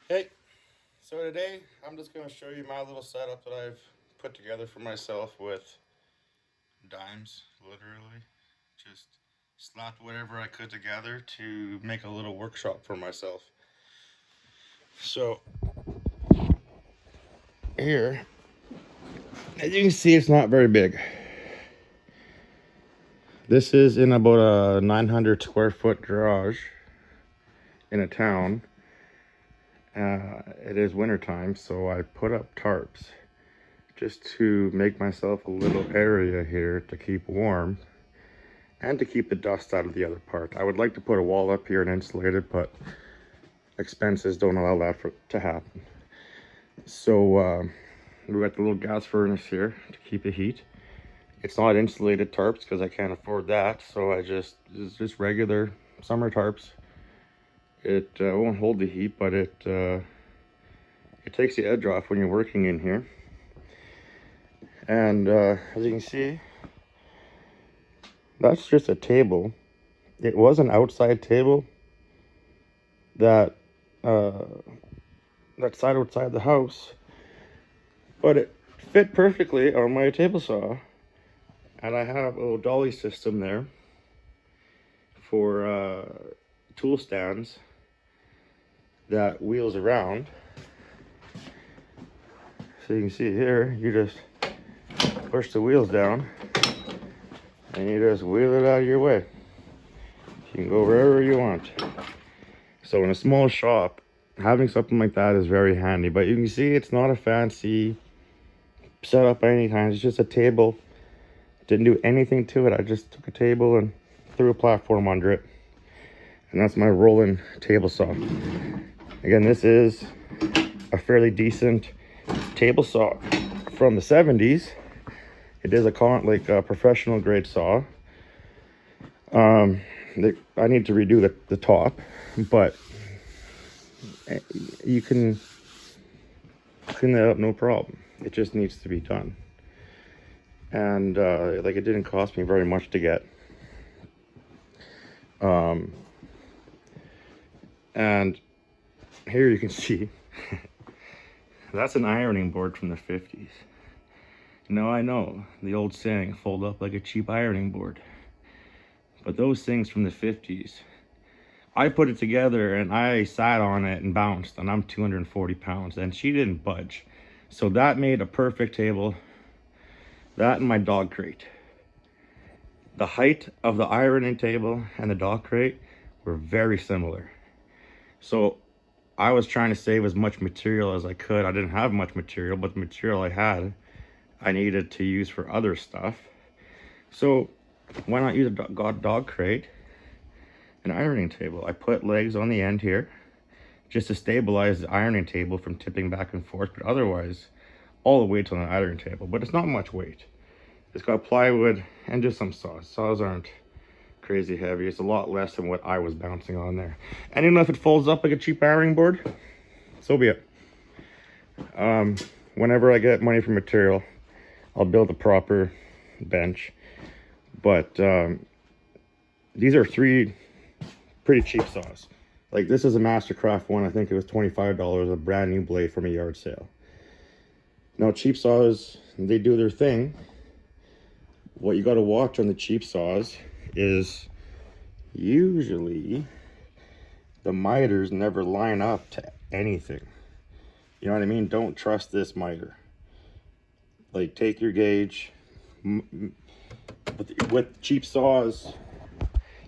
Hey, so today I'm just going to show you my little setup that I've put together for myself with dimes, literally. Just slapped whatever I could together to make a little workshop for myself. So, here, as you can see, it's not very big. This is in about a 900 square foot garage in a town. It is wintertime, so I put up tarps just to make myself a little area here to keep warm and to keep the dust out of the other part. I would like to put a wall up here and insulate it, but expenses don't allow that to happen. So we got the little gas furnace here to keep the heat. It's not insulated tarps because I can't afford that, so it's just regular summer tarps. It won't hold the heat, but it takes the edge off when you're working in here. And as you can see, that's just a table. It was an outside table that sat outside the house, but it fit perfectly on my table saw. And I have a little dolly system there for tool stands that wheels around. So you can see here, you just push the wheels down and you just wheel it out of your way. You can go wherever you want. So in a small shop, having something like that is very handy. But you can see it's not a fancy setup by any kind. It's just a table. Didn't do anything to it. I just took a table and threw a platform under it. And that's my rolling table saw. Again, this is a fairly decent table saw from the 70s. It is a professional grade saw. I need to redo the top, but you can clean that up no problem. It just needs to be done. And it didn't cost me very much to get. And here you can see that's an ironing board from the 50s. Now I know the old saying, fold up like a cheap ironing board. But those things from the 50s, I put it together and I sat on it and bounced, and I'm 240 pounds and she didn't budge. So that made a perfect table. That and my dog crate. The height of the ironing table and the dog crate were very similar. So I was trying to save as much material as I could. I didn't have much material, but the material I had, I needed to use for other stuff. So why not use a dog crate, an ironing table? I put legs on the end here just to stabilize the ironing table from tipping back and forth, but otherwise all the weight's on the ironing table. But it's not much weight. It's got plywood and just some saws. Saws aren't crazy heavy. It's a lot less than what I was bouncing on there. And even if it folds up like a cheap ironing board, so be it. Whenever I get money for material, I'll build a proper bench. But these are three pretty cheap saws. Like, this is a Mastercraft one. I think it was $25, a brand new blade from a yard sale. Now, cheap saws, they do their thing. What you got to watch on the cheap saws is usually the miters never line up to anything. You know what I mean? Don't trust this miter. Like, take your gauge. With cheap saws,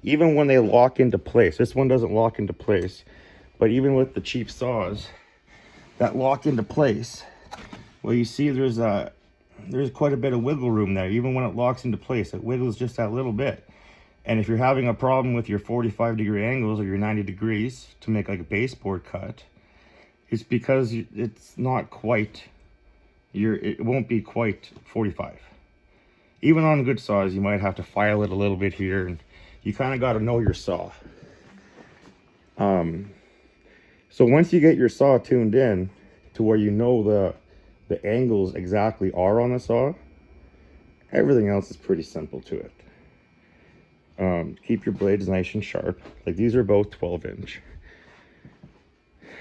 even when they lock into place, this one doesn't lock into place, but even with the cheap saws that lock into place, well, you see there's quite a bit of wiggle room there. Even when it locks into place, it wiggles just that little bit. And if you're having a problem with your 45-degree angles or your 90 degrees to make like a baseboard cut, it's because it's not quite, it won't be quite 45. Even on good saws, you might have to file it a little bit here, and you kind of got to know your saw. So once you get your saw tuned in to where you know the angles exactly are on the saw, everything else is pretty simple to it. Keep your blades nice and sharp. Like, these are both 12-inch.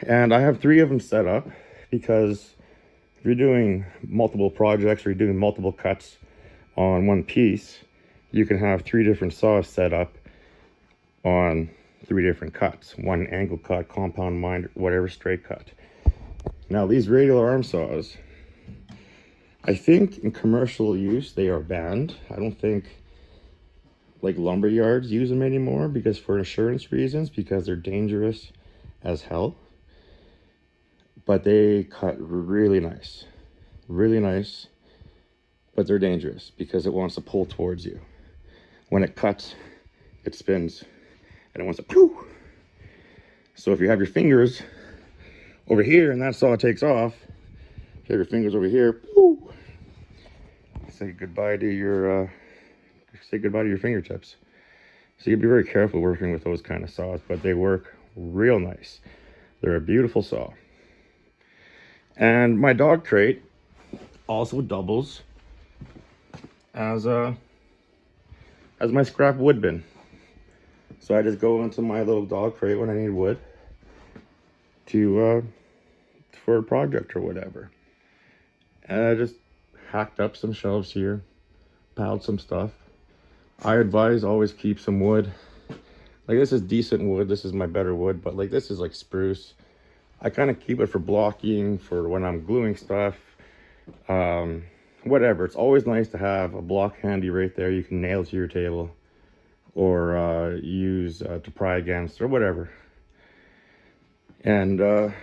And I have 3 of them set up because if you're doing multiple projects or you're doing multiple cuts on one piece, you can have 3 different saws set up on 3 different cuts. One angle cut, compound mine, whatever, straight cut. Now these radial arm saws, I think in commercial use they are banned. I don't think like lumber yards use them anymore because for insurance reasons, because they're dangerous as hell. But they cut really nice, but they're dangerous because it wants to pull towards you. When it cuts, it spins and it wants to poof. So if you have your fingers over here and that saw takes off, if you have your fingers over here, poof, say goodbye to your fingertips. So you be very careful working with those kind of saws, but they work real nice. They're a beautiful saw. And my dog crate also doubles as my scrap wood bin. So I just go into my little dog crate when I need wood for a project or whatever. And I just hacked up some shelves here, piled some stuff. I advise always keep some wood. Like this is decent wood, this is my better wood, but like this is like spruce. I kind of keep it for blocking, for when I'm gluing stuff, whatever. It's always nice to have a block handy right there you can nail to your table or use to pry against or whatever. And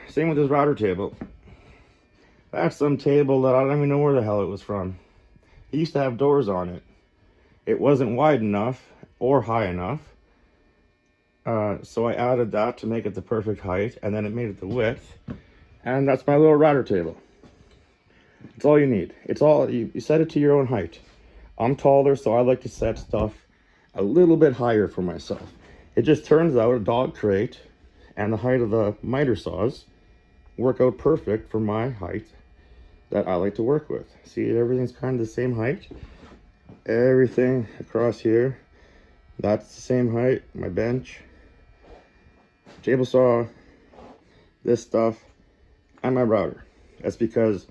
same with this router table. That's some table that I don't even know where the hell it was from. It used to have doors on it. It wasn't wide enough or high enough. So I added that to make it the perfect height, and then it made it the width. And that's my little router table. It's all you need. It's all, you set it to your own height. I'm taller, so I like to set stuff a little bit higher for myself. It just turns out a dog crate and the height of the miter saws work out perfect for my height that I like to work with. See, everything's kind of the same height. Everything across here, that's the same height. My bench, table saw, this stuff, and my router. That's because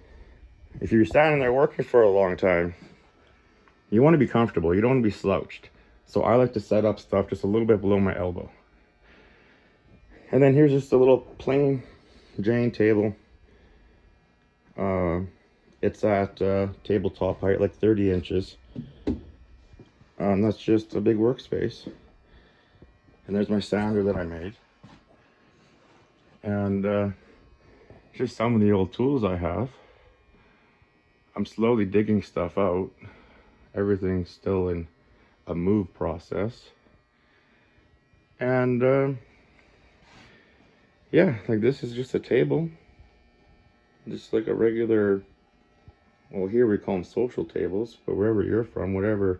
if you're standing there working for a long time, you want to be comfortable. You don't want to be slouched. So I like to set up stuff just a little bit below my elbow. And then here's just a little plain Jane table. It's at tabletop height, like 30 inches. That's just a big workspace. And there's my sander that I made. And just some of the old tools I have. I'm slowly digging stuff out. Everything's still in a move process. And yeah, like this is just a table. Just like a regular, well, here we call them social tables, but wherever you're from, whatever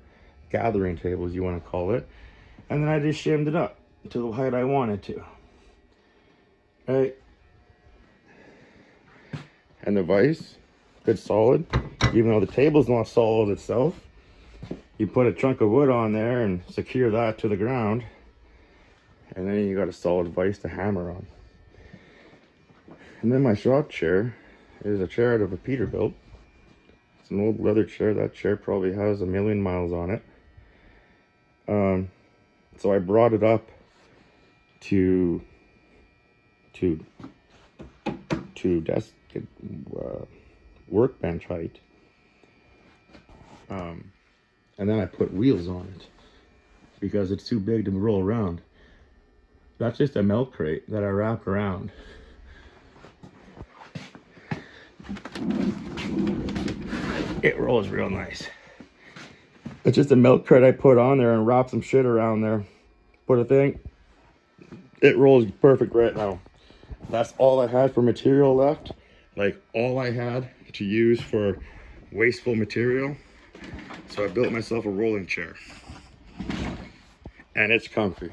gathering tables you want to call it. And then I just shimmed it up to the height I wanted to. Right? And the vise, good solid. Even though the table's not solid itself, you put a chunk of wood on there and secure that to the ground. And then you got a solid vise to hammer on. And then my shop chair is a chair out of a Peterbilt. It's an old leather chair. That chair probably has 1,000,000 miles on it. So I brought it up to desk workbench height. And then I put wheels on it because it's too big to roll around. That's just a milk crate that I wrapped around. It rolls real nice. It's just a milk crate I put on there and wrap some shit around there. Put a thing. It rolls perfect right now. That's all I had for material left. Like all I had to use for wasteful material. So I built myself a rolling chair. And it's comfy.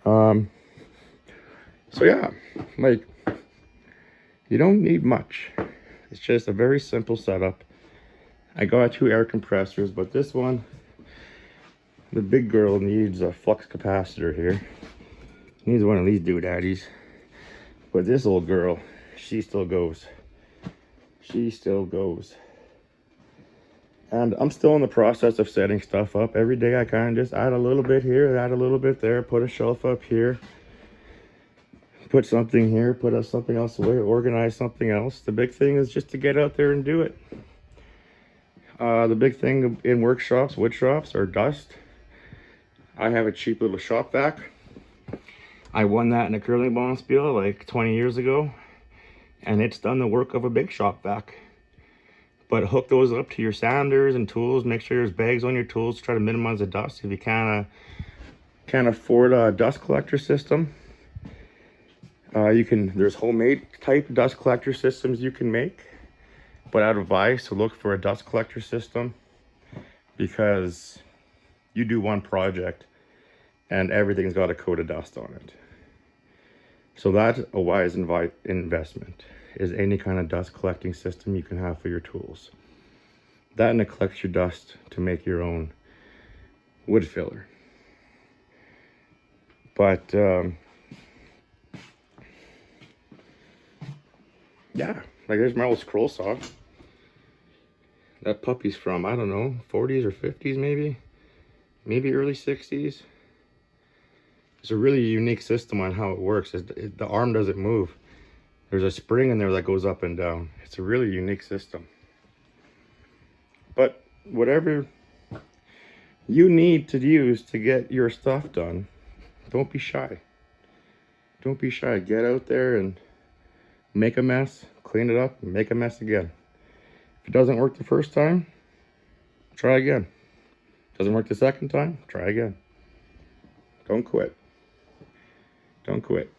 So yeah, like you don't need much. It's just a very simple setup. I got 2 air compressors, but this one, the big girl, needs a flux capacitor here. Needs one of these doodaddies. But this old girl, she still goes. She still goes. And I'm still in the process of setting stuff up. Every day I kind of just add a little bit here, add a little bit there, put a shelf up here, put something here, put something else away, organize something else. The big thing is just to get out there and do it. The big thing in workshops, wood shops, are dust. I have a cheap little shop vac. I won that in a curling bonspiel like 20 years ago, and it's done the work of a big shop vac. But hook those up to your sanders and tools. Make sure there's bags on your tools to try to minimize the dust. If you can't afford a dust collector system, there's homemade type dust collector systems you can make. But I'd advise to look for a dust collector system, because you do one project and everything's got a coat of dust on it. So that's a wise investment, is any kind of dust collecting system you can have for your tools. That, and it collects your dust to make your own wood filler. But yeah, like there's my old scroll saw. That puppy's from, I don't know, 40s or 50s maybe early 60s. It's a really unique system on how it works. The arm doesn't move. There's a spring in there that goes up and down. It's a really unique system. But whatever you need to use to get your stuff done, don't be shy. Don't be shy. Get out there and make a mess, clean it up, and make a mess again. If it doesn't work the first time, try again. Doesn't work the second time, try again. Don't quit. Don't quit.